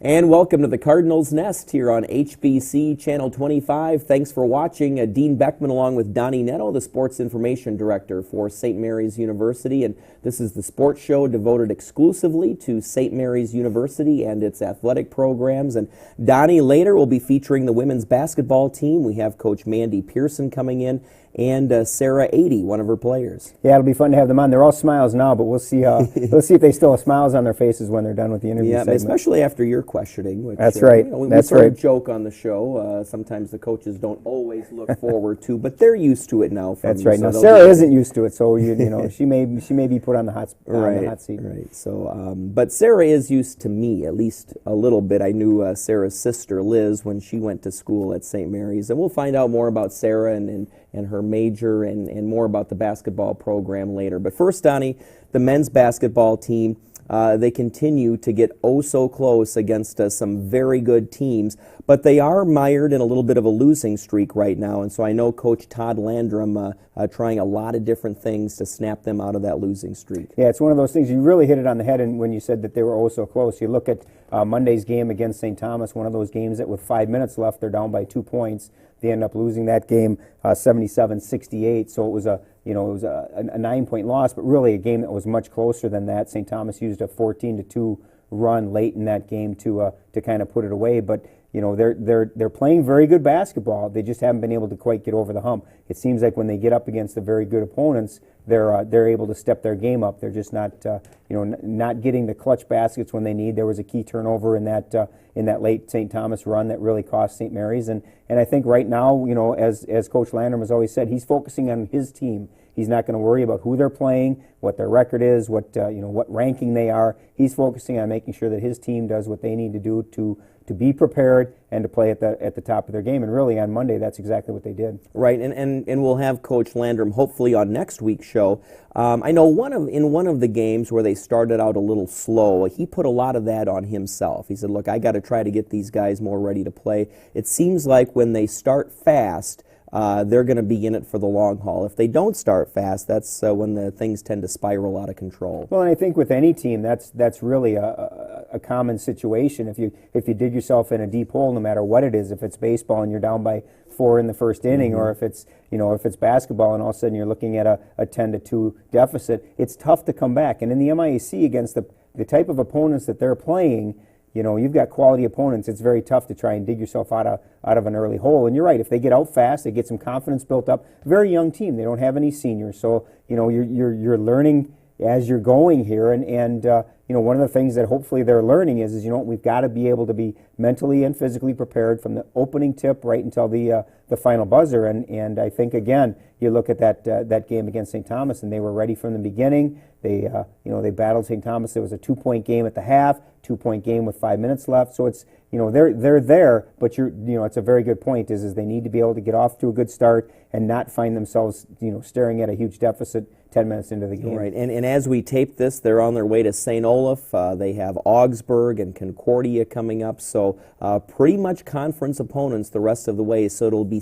And welcome to the Cardinals Nest here on HBC Channel 25. Thanks for watching. Dean Beckman along with Donny Nadeau, the Sports Information Director for St. Mary's University. And this is the sports show devoted exclusively to St. Mary's University and its athletic programs. And Donny later will be featuring the women's basketball team. We have Coach Mandy Pearson coming in and Sarah Adie, one of her players. Yeah, it'll be fun to have them on. They're all smiles now, but we'll see. We'll see if they still have smiles on their faces when they're done with the interview segment. Especially after your questioning. Which, That's right. We sort of joke on the show. Sometimes the coaches don't always look forward to, but they're used to it now. That's right. Now Sarah isn't used to it, so she may be put on the hot seat. Right. So, but Sarah is used to me at least a little bit. I knew Sarah's sister Liz when she went to school at St. Mary's, and we'll find out more about Sarah and her major and more about the basketball program later. But first, Donny, the men's basketball team, they continue to get oh so close against some very good teams, but they are mired in a little bit of a losing streak right now, and so I know Coach Todd Landrum trying a lot of different things to snap them out of that losing streak. Yeah, it's one of those things. You really hit it on the head when you said that they were oh so close. You look at Monday's game against St. Thomas, one of those games that with 5 minutes left, they're down by 2 points. They end up losing that game 77-68. So it was a 9-point loss, but really a game that was much closer than that. St. Thomas used a 14-2 run late in that game to kind of put it away. But they're playing very good basketball. They just haven't been able to quite get over the hump. It seems like when they get up against the very good opponents, they're able to step their game up. They're just not not getting the clutch baskets when they need. There was a key turnover in that late St. Thomas run that really cost St. Mary's. And I think right now, as Coach Landrum has always said, he's focusing on his team. He's not going to worry about who they're playing, what their record is, what ranking they are. He's focusing on making sure that his team does what they need to do to be prepared and to play at the top of their game. And really on Monday, that's exactly what they did. Right, and we'll have Coach Landrum hopefully on next week's show. I know in one of the games where they started out a little slow, he put a lot of that on himself. He said, look, I got to try to get these guys more ready to play. It seems like when they start fast, they're going to be in it for the long haul. If they don't start fast, that's when the things tend to spiral out of control. Well, and I think with any team, that's really a common situation. If you dig yourself in a deep hole, no matter what it is, if it's baseball and you're down by 4 in the first inning, or if it's basketball and all of a sudden you're looking at a 10-2 deficit, it's tough to come back. And in the MIAC, against the type of opponents that they're playing, you've got quality opponents. It's very tough to try and dig yourself out of an early hole. And you're right. If they get out fast, they get some confidence built up. Very young team. They don't have any seniors, so you're learning as you're going here. And one of the things that hopefully they're learning is we've got to be able to be mentally and physically prepared from the opening tip right until the final buzzer. And I think again, you look at that game against St. Thomas, and they were ready from the beginning. They battled St. Thomas. It was a 2-point game at the half, 2-point game with 5 minutes left. So it's they're there, but it's a very good point. Is they need to be able to get off to a good start and not find themselves staring at a huge deficit 10 minutes into the game. Right, and as we tape this, they're on their way to St. Olaf. They have Augsburg and Concordia coming up, so pretty much conference opponents the rest of the way. So it'll be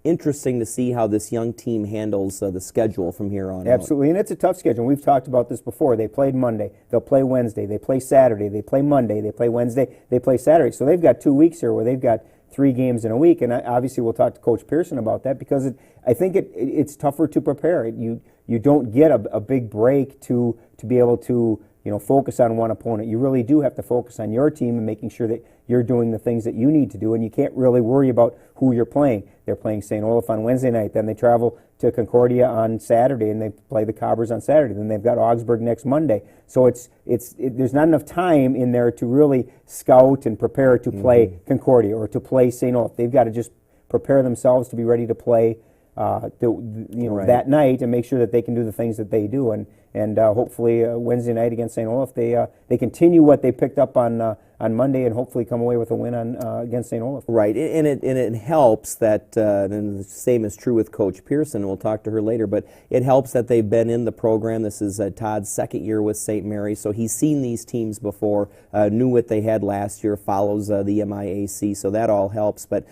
interesting to see how this young team handles the schedule from here on out. Absolutely, and it's a tough schedule. We've talked about this before. They played Monday, they'll play Wednesday, they play Saturday, they play Monday, they play Wednesday, they play Saturday. So they've got 2 weeks here where they've got 3 games in a week, and obviously we'll talk to Coach Pearson about that because I think it's tougher to prepare. You don't get a big break to be able to focus on one opponent. You really do have to focus on your team and making sure that you're doing the things that you need to do, and you can't really worry about who you're playing. They're playing St. Olaf on Wednesday night, then they travel to Concordia on Saturday, and they play the Cobbers on Saturday. Then they've got Augsburg next Monday. So there's not enough time in there to really scout and prepare to play Concordia or to play St. Olaf. They've got to just prepare themselves to be ready to play that night and make sure that they can do the things that they do. And hopefully Wednesday night against St. Olaf, they continue what they picked up on Monday and hopefully come away with a win against St. Olaf. Right, and it helps that, and the same is true with Coach Pearson, we'll talk to her later, but it helps that they've been in the program. This is Todd's second year with St. Mary's, so he's seen these teams before, knew what they had last year, follows the MIAC, so that all helps. But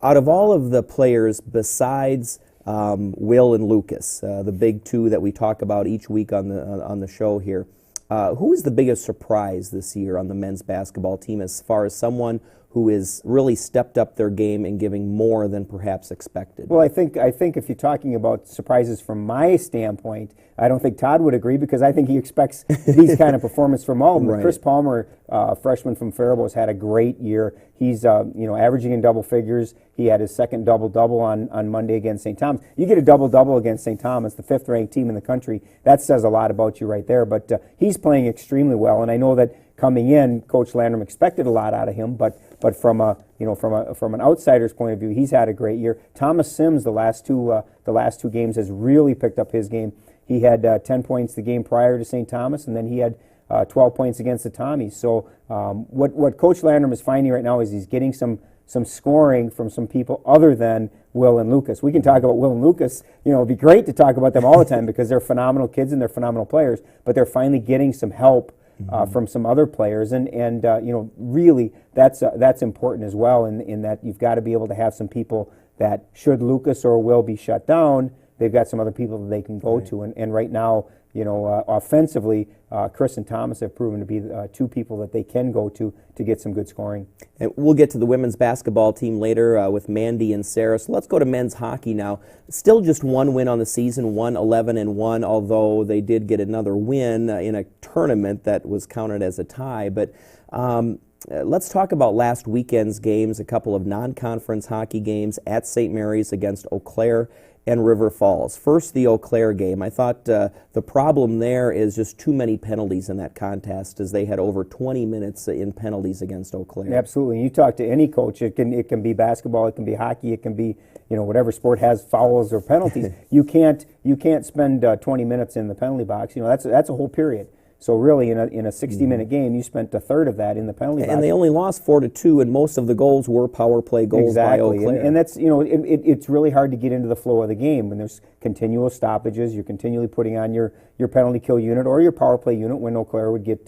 out of all of the players besides Will and Lucas, the big two that we talk about each week on the show here, Who is the biggest surprise this year on the men's basketball team as far as someone who has really stepped up their game and giving more than perhaps expected? Well, I think if you're talking about surprises from my standpoint, I don't think Todd would agree because I think he expects these kind of performance from all of them. Right. Chris Palmer, freshman from Faribault, has had a great year. He's averaging in double figures. He had his second double-double on Monday against St. Thomas. You get a double-double against St. Thomas, the fifth-ranked team in the country. That says a lot about you right there. But he's playing extremely well, and I know that coming in, Coach Landrum expected a lot out of him, but from an outsider's point of view, he's had a great year. Thomas Sims, the last two games, has really picked up his game. He had 10 points the game prior to St. Thomas, and then he had 12 points against the Tommies. So what Coach Landrum is finding right now is he's getting some scoring from some people other than Will and Lucas. We can talk about Will and Lucas. It'd be great to talk about them all the time because they're phenomenal kids and they're phenomenal players, but they're finally getting some help from some other players, and really that's important as well. In that you've got to be able to have some people that should Lucas or Will be shut down, they've got some other people that they can go to. And right now, offensively, Chris and Thomas have proven to be two people that they can go to get some good scoring. And we'll get to the women's basketball team later with Mandy and Sarah. So let's go to men's hockey now. Still just one win on the season, 11-1, although they did get another win in a tournament that was counted as a tie. But let's talk about last weekend's games, a couple of non-conference hockey games at St. Mary's against Eau Claire and River Falls. First, the Eau Claire game. I thought the problem there is just too many penalties in that contest, as they had over 20 minutes in penalties against Eau Claire. Absolutely. You talk to any coach, it can be basketball, it can be hockey, it can be whatever sport has fouls or penalties. You can't spend 20 minutes in the penalty box. That's a whole period. So really, in a 60-minute game, you spent a third of that in the penalty box. And they only lost 4-2, and most of the goals were power play goals by Eau Claire. And that's it's really hard to get into the flow of the game when there's continual stoppages. You're continually putting on your penalty kill unit or your power play unit when Eau Claire would get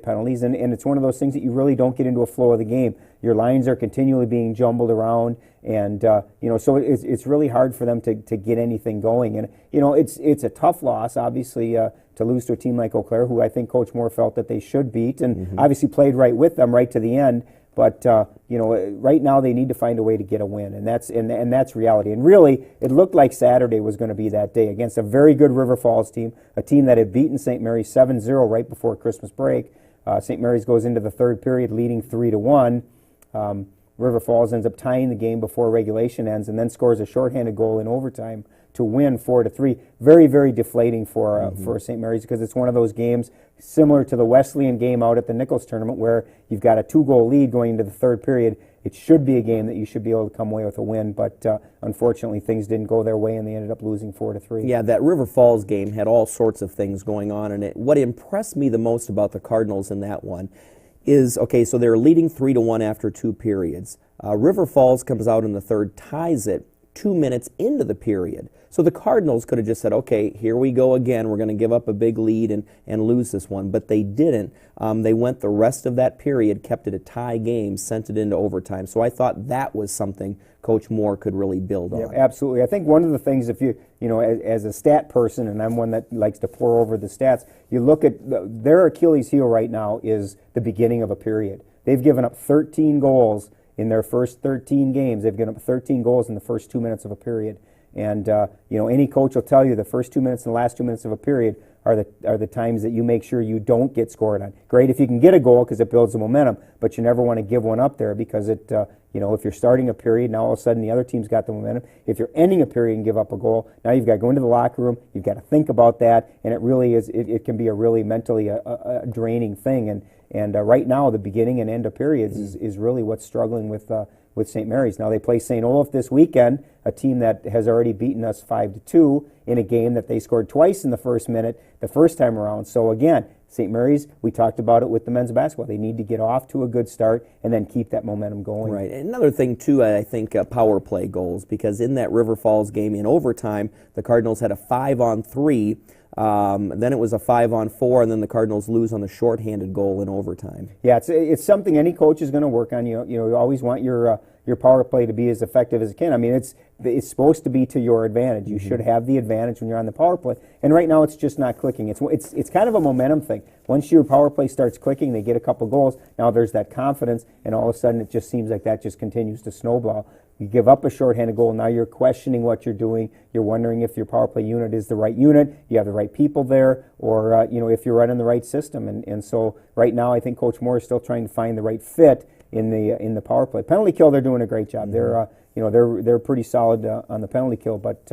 penalties, and it's one of those things that you really don't get into a flow of the game. Your lines are continually being jumbled around, and so it's really hard for them to get anything going. And it's a tough loss, obviously, to lose to a team like Eau Claire, who I think Coach Moore felt that they should beat, and obviously played right with them right to the end. But right now they need to find a way to get a win, and that's reality. And really, it looked like Saturday was going to be that day against a very good River Falls team, a team that had beaten St. Mary's 7-0 right before Christmas break. St. Mary's goes into the third period leading 3-1. River Falls ends up tying the game before regulation ends, and then scores a shorthanded goal in overtime to win 4-3. Very, very deflating for St. Mary's, because it's one of those games similar to the Wesleyan game out at the Nichols tournament where you've got a 2-goal lead going into the third period. It should be a game that you should be able to come away with a win, but unfortunately things didn't go their way and they ended up losing 4-3. Yeah, that River Falls game had all sorts of things going on in it. What impressed me the most about the Cardinals in that one is, okay, so they're leading 3-1 after 2 periods. River Falls comes out in the third, ties it 2 minutes into the period. So the Cardinals could have just said, okay, here we go again. We're going to give up a big lead and lose this one. But they didn't. They went the rest of that period, kept it a tie game, sent it into overtime. So I thought that was something Coach Moore could really build on. Yeah, absolutely. I think one of the things, if as a stat person, and I'm one that likes to pour over the stats, you look at their Achilles heel right now is the beginning of a period. They've given up 13 goals in their first 13 games. They've given up 13 goals in the first 2 minutes of a period. And any coach will tell you the first 2 minutes and the last 2 minutes of a period are the times that you make sure you don't get scored on. Great if you can get a goal because it builds the momentum, but you never want to give one up there because it if you're starting a period, now all of a sudden the other team's got the momentum. If you're ending a period and give up a goal, now you've got to go into the locker room, you've got to think about that, and it really is. It can be a really mentally a draining thing. And right now the beginning and end of periods is really what's struggling with St. Mary's. Now they play St. Olaf this weekend, a team that has already beaten us 5-2 in a game that they scored twice in the first minute the first time around. So again, St. Mary's, we talked about it with the men's basketball. They need to get off to a good start and then keep that momentum going. Right. Another thing, too, I think power play goals, because in that River Falls game in overtime, the Cardinals had a 5-on-3. Then it was a 5-on-4, and then the Cardinals lose on the shorthanded goal in overtime. Yeah, it's something any coach is going to work on. You always want your power play to be as effective as it can. I mean, it's supposed to be to your advantage. You should have the advantage when you're on the power play. And right now, it's just not clicking. It's kind of a momentum thing. Once your power play starts clicking, they get a couple goals. Now there's that confidence, and all of a sudden, it just seems like that just continues to snowball. You give up a shorthanded goal. Now you're questioning what you're doing. You're wondering if your power play unit is the right unit. You have the right people there, or if you're running the right system. And so right now, I think Coach Moore is still trying to find the right fit in the power play. Penalty kill, they're doing a great job. They're pretty solid on the penalty kill, but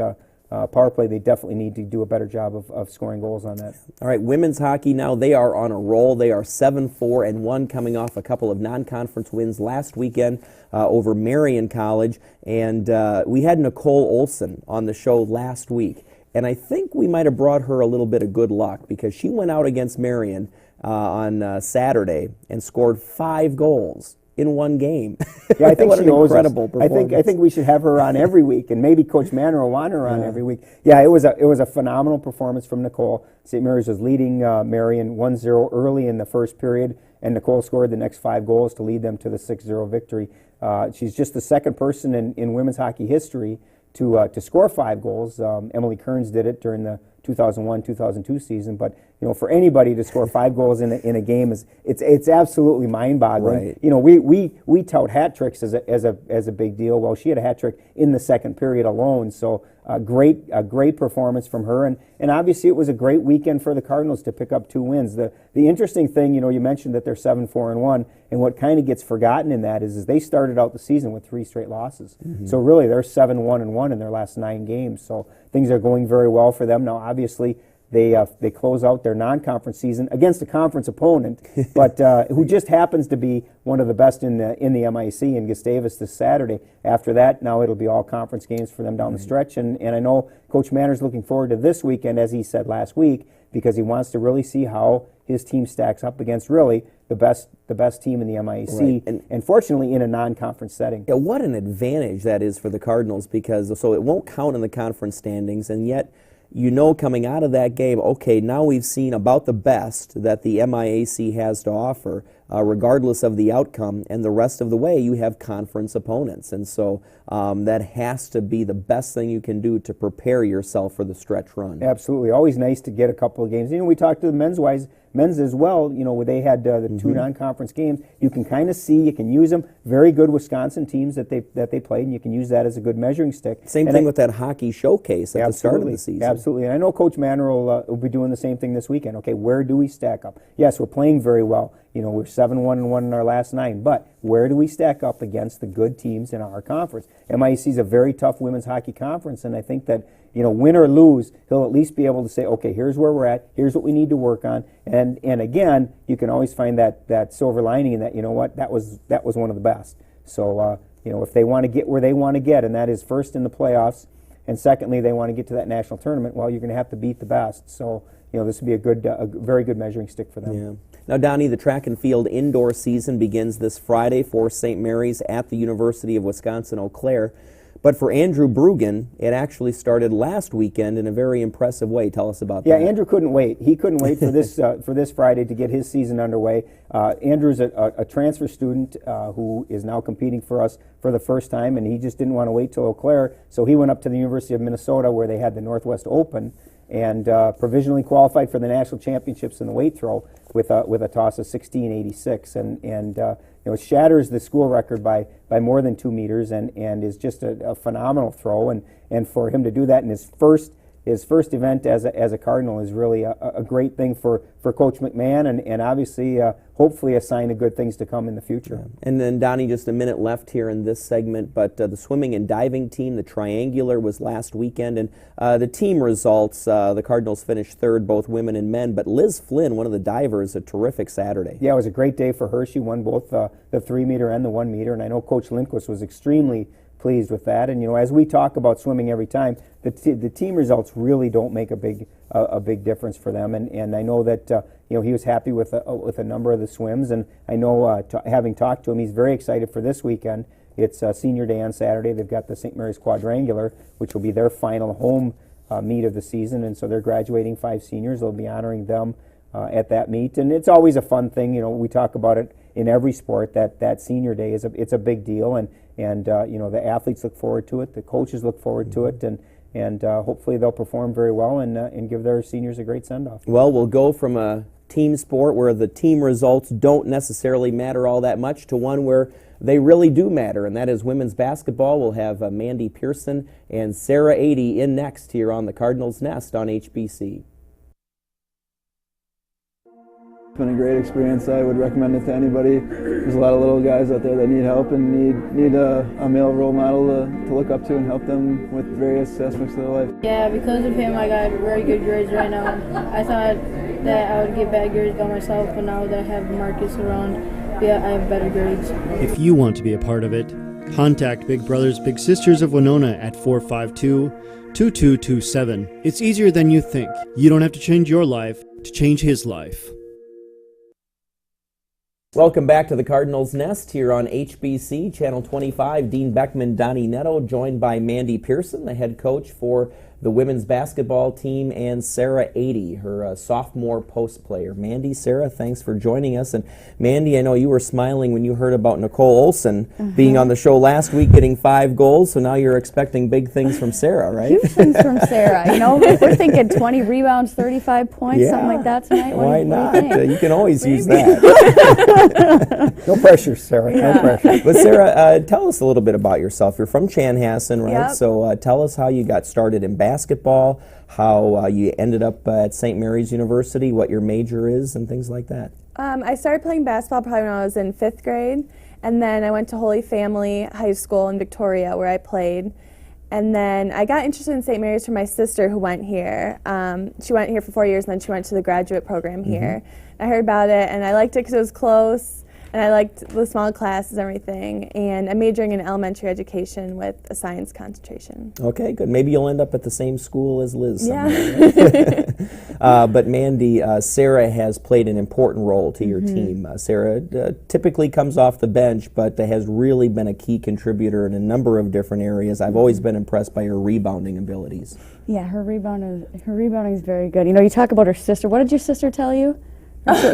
power play, they definitely need to do a better job of scoring goals on that. All right, women's hockey now, they are on a roll. They are 7-4-1, coming off a couple of non-conference wins last weekend over Marion College. And we had Nicole Olson on the show last week. And I think we might have brought her a little bit of good luck, because she went out against Marion on Saturday and scored 5 goals in one game. Yeah, I think what she an owes us. incredible performance. I think we should have her on every week, and maybe Coach Manor will want her on every week. Yeah, it was a phenomenal performance from Nicole. St. Mary's was leading Marion 1-0 early in the first period, and Nicole scored the next 5 goals to lead them to the 6-0 victory. She's just the second person in women's hockey history to score 5 goals. Emily Kearns did it during the 2001-2002 season, but for anybody to score 5 goals in a game it's absolutely mind-boggling. Right. We tout hat tricks as a big deal. Well, she had a hat trick in the second period alone, so a great performance from her, and obviously it was a great weekend for the Cardinals to pick up 2 wins. The interesting thing, you mentioned that they're 7-4-1, and what kind of gets forgotten in that is they started out the season with 3 straight losses. So really they're 7-1-1 in their last 9 games. So things are going very well for them. Now obviously they close out their non-conference season against a conference opponent, but who just happens to be one of the best in the MIC in Gustavus this Saturday. After that, now it'll be all conference games for them down the stretch, and I know Coach Manor's looking forward to this weekend, as he said last week, because he wants to really see how his team stacks up against really the best team in the MIC, right. and fortunately in a non-conference setting. Yeah, what an advantage that is for the Cardinals, because so it won't count in the conference standings, and yet coming out of that game, okay, now we've seen about the best that the MIAC has to offer, regardless of the outcome, and the rest of the way you have conference opponents. And so that has to be the best thing you can do to prepare yourself for the stretch run. Absolutely. Always nice to get a couple of games. We talked to the men's as well, where they had the 2 non-conference games. You can kind of see, you can use them. Very good Wisconsin teams that they played, and you can use that as a good measuring stick. Same thing with that hockey showcase at the start of the season. Absolutely. And I know Coach Manor will be doing the same thing this weekend. Okay, where do we stack up? Yes, we're playing very well. We're 7-1-1 in our last 9, but where do we stack up against the good teams in our conference? MIC is a very tough women's hockey conference, and I think that, win or lose, he'll at least be able to say, okay, here's where we're at, here's what we need to work on, and again, you can always find that silver lining in that, that was one of the best. So, if they want to get where they want to get, and that is first in the playoffs, and secondly, they want to get to that national tournament, well, you're going to have to beat the best. So, this would be a very good measuring stick for them. Yeah. Now, Donny, the track and field indoor season begins this Friday for St. Mary's at the University of Wisconsin-Eau Claire. But for Andrew Brugan, it actually started last weekend in a very impressive way. Tell us about that. Yeah, Andrew couldn't wait. He couldn't wait for this Friday to get his season underway. Andrew's a transfer student who is now competing for us for the first time, and he just didn't want to wait till Eau Claire, so he went up to the University of Minnesota where they had the Northwest Open, and provisionally qualified for the national championships in the weight throw with a toss of 16.86, and it shatters the school record by more than 2 meters, and is just a phenomenal throw, and for him to do that in his first event as a Cardinal is really a great thing for Coach McMahon, and obviously hopefully a sign of good things to come in the future. Yeah. And then, Donnie, just a minute left here in this segment, but the swimming and diving team, the triangular, was last weekend, and the team results, the Cardinals finished 3rd, both women and men, but Liz Flynn, one of the divers, a terrific Saturday. Yeah, it was a great day for her. She won both the 3-meter and the 1-meter, and I know Coach Lindquist was extremely pleased with that. And as we talk about swimming every time, the team results really don't make a big difference for them. And I know that he was happy with a number of the swims. And I know having talked to him, he's very excited for this weekend. It's senior day on Saturday. They've got the St. Mary's Quadrangular, which will be their final home meet of the season. And so they're graduating 5 seniors. They'll be honoring them at that meet. And it's always a fun thing. We talk about it in every sport, that senior day it's a big deal, and the athletes look forward to it, the coaches look forward to it, and hopefully they'll perform very well and give their seniors a great send-off. Well, we'll go from a team sport where the team results don't necessarily matter all that much to one where they really do matter, and that is women's basketball. We'll have Mandy Pearson and Sarah Adie in next here on the Cardinals Nest on HBC. It's been a great experience. I would recommend it to anybody. There's a lot of little guys out there that need help and need a male role model to look up to and help them with various aspects of their life. Yeah, because of him I got very good grades right now. I thought that I would get bad grades by myself, but now that I have Marcus around, yeah, I have better grades. If you want to be a part of it, contact Big Brothers Big Sisters of Winona at 452-2227. It's easier than you think. You don't have to change your life to change his life. Welcome back to the Cardinals Nest here on HBC, Channel 25. Dean Beckman, Donny Nadeau, joined by Mandy Pearson, the head coach for the women's basketball team, and Sarah Adie, her sophomore post player. Mandy, Sarah, thanks for joining us. And Mandy, I know you were smiling when you heard about Nicole Olson being on the show last week, getting 5 goals, so now you're expecting big things from Sarah, right? Huge things from Sarah. You know, we're thinking 20 rebounds, 35 points, something like that tonight. Why not? What do you think? You can always use that. No pressure, Sarah. No pressure. But Sarah, tell us a little bit about yourself. You're from Chanhassen, right? Yep. So tell us how you got started in basketball, how you ended up at St. Mary's University, what your major is, and things like that. I started playing basketball probably when I was in 5th grade, and then I went to Holy Family High School in Victoria where I played. And then I got interested in St. Mary's from my sister who went here. She went here for 4 years, and then she went to the graduate program here. I heard about it, and I liked it because it was close. And I liked the small classes and everything. And I'm majoring in elementary education with a science concentration. Okay, good. Maybe you'll end up at the same school as Liz. Yeah. But Mandy, Sarah has played an important role to your team. Sarah typically comes off the bench, but has really been a key contributor in a number of different areas. I've always been impressed by her rebounding abilities. Yeah, her rebounding is very good. You know, you talk about her sister. What did your sister tell you?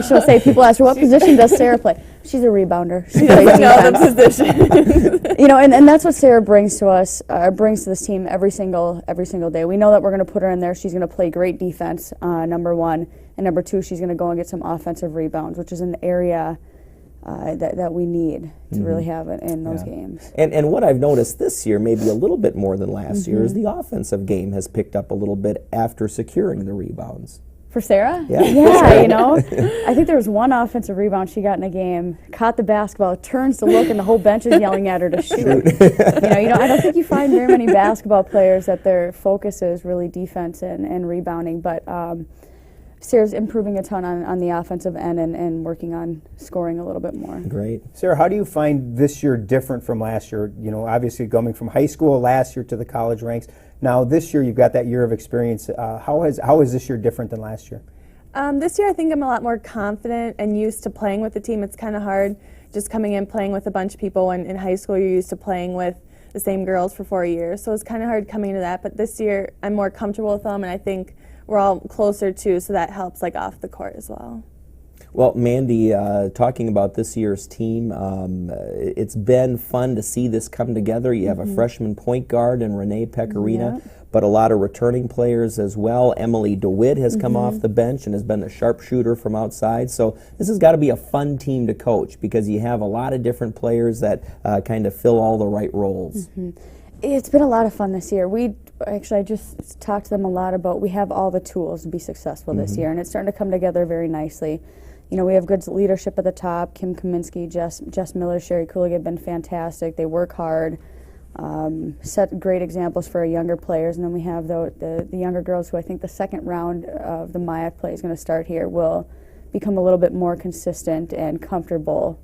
She'll say, people ask her, what position does Sarah play? She's a rebounder. She plays defense. Position. You know, and that's what Sarah brings to us, brings to this team every single day. We know that we're going to put her in there. She's going to play great defense, number one. And number two, she's going to go and get some offensive rebounds, which is an area that we need to really have it in those games. And what I've noticed this year, maybe a little bit more than last year, is the offensive game has picked up a little bit after securing the rebounds. For Sarah? Yeah. Yeah, you know. I think there was one offensive rebound she got in a game, caught the basketball, turns to look, and the whole bench is yelling at her to shoot. you know, I don't think you find very many basketball players that their focus is really defense and rebounding, but Sarah's improving a ton on the offensive end and working on scoring a little bit more. Great. Sarah, how do you find this year different from last year? You know, obviously coming from high school last year to the college ranks. Now this year you've got that year of experience. How is this year different than last year? This year I think I'm a lot more confident and used to playing with the team. It's kind of hard just coming in playing with a bunch of people, when in high school you're used to playing with the same girls for 4 years. So it's kind of hard coming into that. But this year I'm more comfortable with them, and I think we're all closer too, so that helps like off the court as well. Well, Mandy, talking about this year's team, it's been fun to see this come together. You have a freshman point guard in Renee Pecorina, but a lot of returning players as well. Emily DeWitt has come off the bench and has been a sharpshooter from outside. So this has got to be a fun team to coach because you have a lot of different players that kind of fill all the right roles. It's been a lot of fun this year. I just talked to them a lot about we have all the tools to be successful this year, and it's starting to come together very nicely. You know, we have good leadership at the top. Kim Kaminsky, Jess Miller, Sherry Kulig have been fantastic. They work hard, set great examples for our younger players, and then we have the younger girls who I think the second round of the MIAC play is going to start here will become a little bit more consistent and comfortable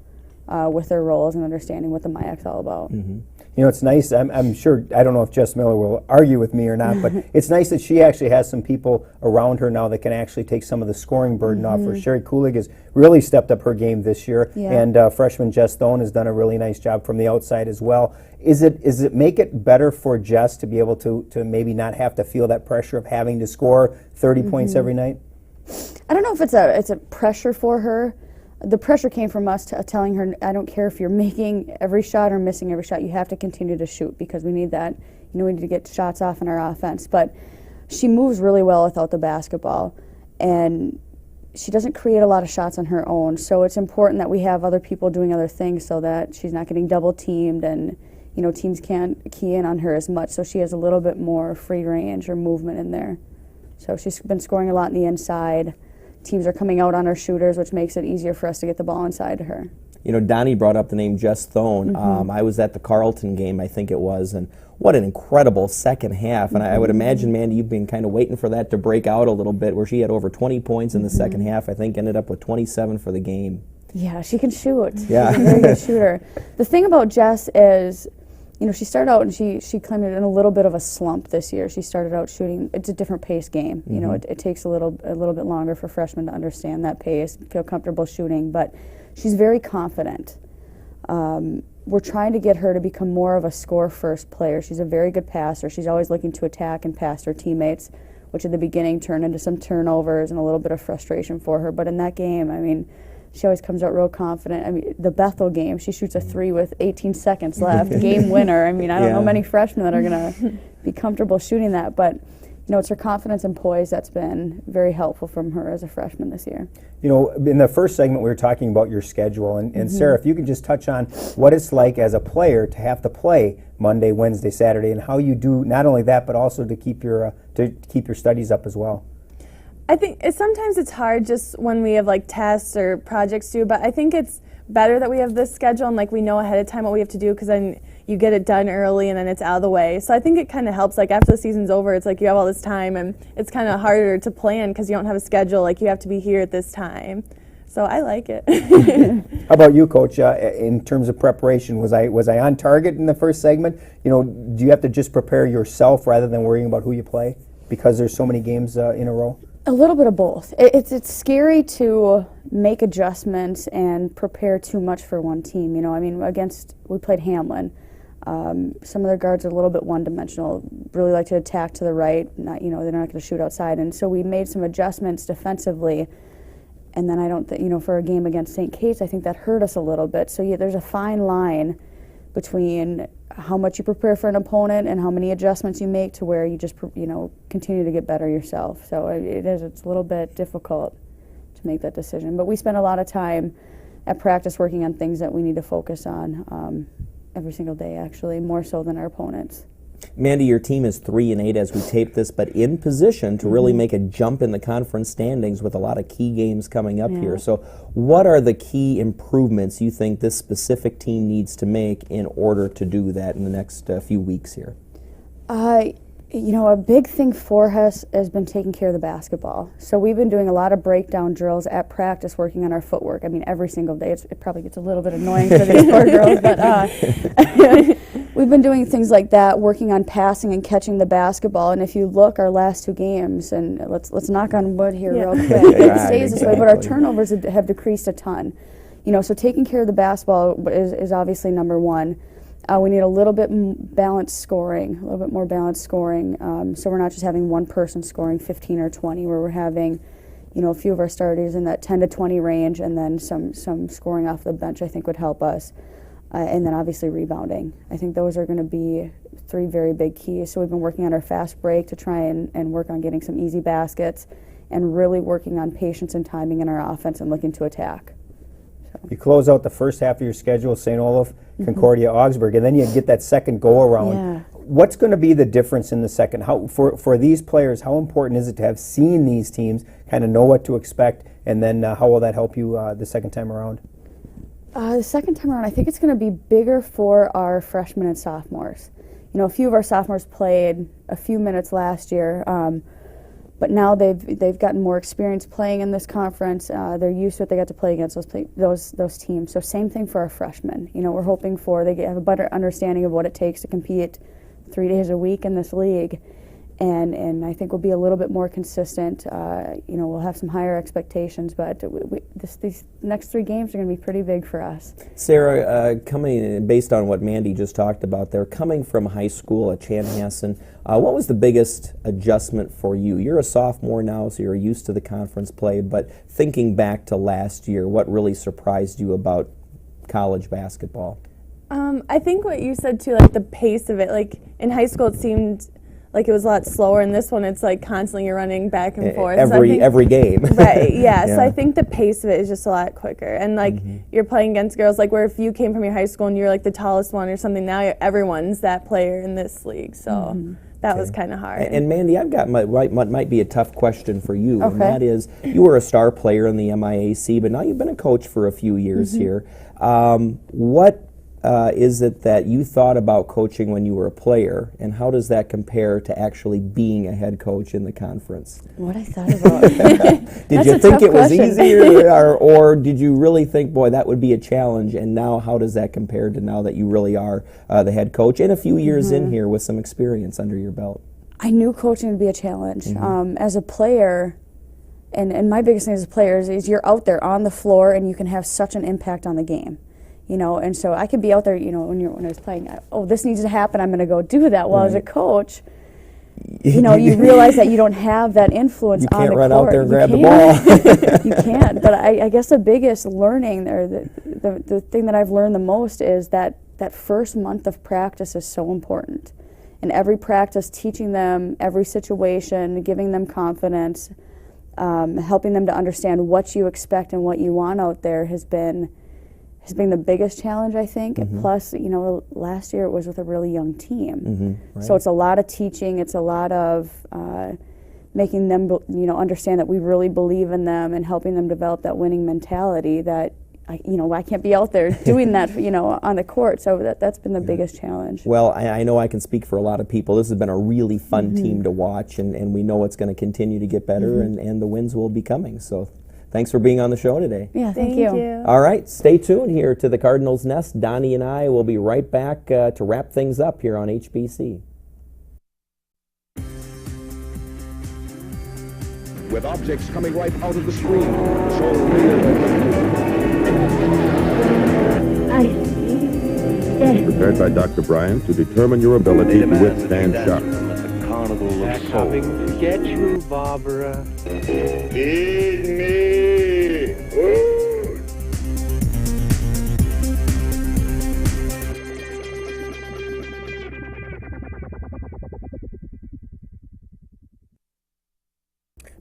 with their roles and understanding what the MIAC's all about. You know, it's nice. I'm sure, I don't know if Jess Miller will argue with me or not, but it's nice that she actually has some people around her now that can actually take some of the scoring burden off her. Sherry Kulig has really stepped up her game this year, and freshman Jess Stone has done a really nice job from the outside as well. Is it make it better for Jess to be able to maybe not have to feel that pressure of having to score 30 points every night? I don't know if it's a pressure for her. the pressure came from us telling her, I don't care if you're making every shot or missing every shot, you have to continue to shoot because we need that. We need to get shots off in our offense. But she moves really well without the basketball, and she doesn't create a lot of shots on her own. So it's important that we have other people doing other things so that she's not getting double teamed and teams can't key in on her as much. So she has a little bit more free range or movement in there. So she's been scoring a lot on the inside. Teams are coming out on her shooters, which makes it easier for us to get the ball inside to her. Donny brought up the name Jess Thone. I was at the Carlton game, I think it was, and what an incredible second half. And I would imagine, Mandy, you've been kind of waiting for that to break out a little bit, where she had over 20 points in the second half. I think ended up with 27 for the game. Yeah, she can shoot. Yeah. She's a very good shooter. The thing about Jess is, she started out and she claimed it in a little bit of a slump this year. She started out shooting. It's a different pace game. It takes a little bit longer for freshmen to understand that pace, feel comfortable shooting. But she's very confident. We're trying to get her to become more of a score-first player. She's a very good passer. She's always looking to attack and pass her teammates, which at the beginning turned into some turnovers and a little bit of frustration for her. But in that game, she always comes out real confident. The Bethel game, she shoots a 3 with 18 seconds left, game winner. I don't know many freshmen that are going to be comfortable shooting that, but it's her confidence and poise that's been very helpful from her as a freshman this year. In the first segment we were talking about your schedule, and Sarah, if you could just touch on what it's like as a player to have to play Monday, Wednesday, Saturday, and how you do not only that, but also to keep your studies up as well. I think sometimes it's hard just when we have tests or projects due, but I think it's better that we have this schedule and we know ahead of time what we have to do, because then you get it done early and then it's out of the way. So I think it kind of helps. After the season's over, it's you have all this time, and it's kind of harder to plan because you don't have a schedule. You have to be here at this time. So I like it. How about you, Coach? In terms of preparation, was I on target in the first segment? Do you have to just prepare yourself rather than worrying about who you play because there's so many games in a row? A little bit of both. It's scary to make adjustments and prepare too much for one team. We played Hamlin. Some of their guards are a little bit one-dimensional, really like to attack to the right, they're not going to shoot outside. And so we made some adjustments defensively. And then I don't think, for a game against St. Kate's, I think that hurt us a little bit. So there's a fine line between how much you prepare for an opponent and how many adjustments you make to where you just, continue to get better yourself. So it's a little bit difficult to make that decision. But we spend a lot of time at practice working on things that we need to focus on every single day, actually, more so than our opponents. Mandy, your team is 3-8 as we tape this, but in position to really make a jump in the conference standings with a lot of key games coming up here. So what are the key improvements you think this specific team needs to make in order to do that in the next few weeks here? A big thing for us has been taking care of the basketball. So we've been doing a lot of breakdown drills at practice, working on our footwork. Every single day. It probably gets a little bit annoying for these poor girls, but we've been doing things like that, working on passing and catching the basketball. And if you look, our last 2 games, and let's knock on wood here real quick, it stays this way, but our turnovers have decreased a ton. So taking care of the basketball is obviously number one. We need a little bit more balanced scoring, so we're not just having one person scoring 15 or 20, where we're having, a few of our starters in that 10 to 20 range, and then some scoring off the bench I think would help us. And then obviously rebounding. I think those are going to be 3 very big keys. So we've been working on our fast break to try and work on getting some easy baskets, and really working on patience and timing in our offense and looking to attack. You close out the first half of your schedule, St. Olaf, Concordia, Augsburg, and then you get that second go-around. Yeah. What's going to be the difference in the second? For these players, how important is it to have seen these teams, kind of know what to expect, and then how will that help you the second time around? The second time around, I think it's going to be bigger for our freshmen and sophomores. A few of our sophomores played a few minutes last year, but now they've gotten more experience playing in this conference. They're used to it. They got to play against those teams. So same thing for our freshmen. We're hoping they have a better understanding of what it takes to compete 3 days a week in this league. and I think we'll be a little bit more consistent. We'll have some higher expectations, but these next 3 games are going to be pretty big for us. Sarah, based on what Mandy just talked about there, coming from high school at Chanhassen, what was the biggest adjustment for you? You're a sophomore now, so you're used to the conference play, but thinking back to last year, what really surprised you about college basketball? I think what you said too, like the pace of it. Like in high school, it seemed like it was a lot slower. In this one, it's like constantly you're running back and forth. Every game. Right. Yeah. So I think the pace of it is just a lot quicker. And like you're playing against girls, like where if you came from your high school and you're like the tallest one or something, now everyone's that player in this league. So that was kind of hard. And Mandy, I've got what might be a tough question for you, Okay. and that is, you were a star player in the MIAC, but now you've been a coach for a few years here. What is it that you thought about coaching when you were a player, and how does that compare to actually being a head coach in the conference? What I thought about? Did you think it was easier, or did you really think, boy, that would be a challenge? And now, how does that compare to now that you really are the head coach and a few years in here with some experience under your belt? I knew coaching would be a challenge. As a player, and my biggest thing as a player is you're out there on the floor and you can have such an impact on the game. And so I could be out there, when I was playing, this needs to happen, I'm going to go do that. Well, as a coach, you realize that you don't have that influence on the court. You can't run out there and grab the ball. You can't. But I guess the biggest learning, or the thing that I've learned the most is that first month of practice is so important. And every practice, teaching them every situation, giving them confidence, helping them to understand what you expect and what you want out there has been the biggest challenge, I think. And plus, last year it was with a really young team. Right. So it's a lot of teaching. It's a lot of making them, understand that we really believe in them and helping them develop that winning mentality that, I can't be out there doing that, on the court. So that's been the biggest challenge. Well, I know I can speak for a lot of people. This has been a really fun team to watch, and we know it's going to continue to get better, and the wins will be coming. So thanks for being on the show today. Yeah, thank you. All right, stay tuned here to the Cardinals Nest. Donny and I will be right back to wrap things up here on HBC. With objects coming right out of the screen, show real. Prepared by Dr. Bryant to determine your ability to withstand shock. The carnival of soul. Forget you, Barbara. Feed me.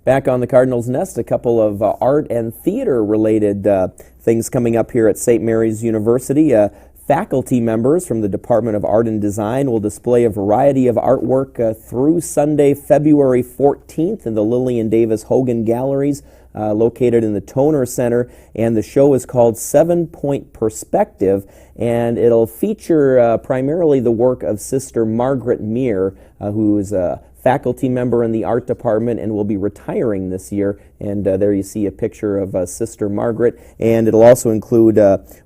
Back on the Cardinals Nest, a couple of art and theater related things coming up here at St. Mary's University. Faculty members from the Department of Art and Design will display a variety of artwork through Sunday, February 14th in the Lillian Davis Hogan Galleries located in the Toner Center. And the show is called 7 Point Perspective, and it'll feature primarily the work of Sister Margaret Meir, who is a faculty member in the art department and will be retiring this year. And there you see a picture of Sister Margaret. And it'll also include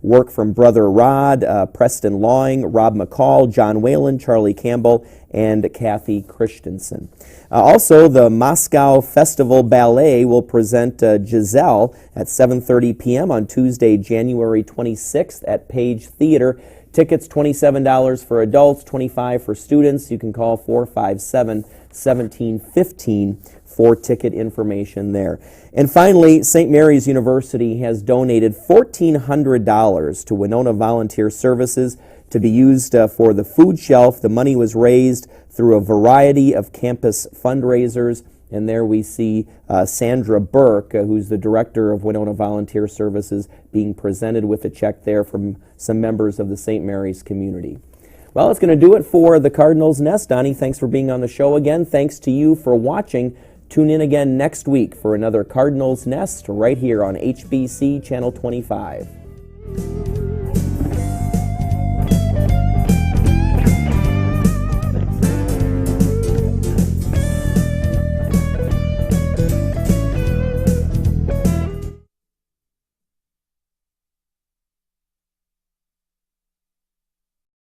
work from Brother Rod, Preston Lawing, Rob McCall, John Whalen, Charlie Campbell, and Kathy Christensen. Also, the Moscow Festival Ballet will present Giselle at 7:30 p.m. on Tuesday, January 26th at Page Theater. Tickets $27 for adults, $25 for students. You can call 457-1715 for ticket information there. And finally, St. Mary's University has donated $1,400 to Winona Volunteer Services to be used for the food shelf. The money was raised through a variety of campus fundraisers. And there we see Sandra Burke, who's the director of Winona Volunteer Services, being presented with a check there from some members of the St. Mary's community. Well, that's going to do it for the Cardinals Nest. Donny, thanks for being on the show again. Thanks to you for watching. Tune in again next week for another Cardinals Nest right here on HBC Channel 25.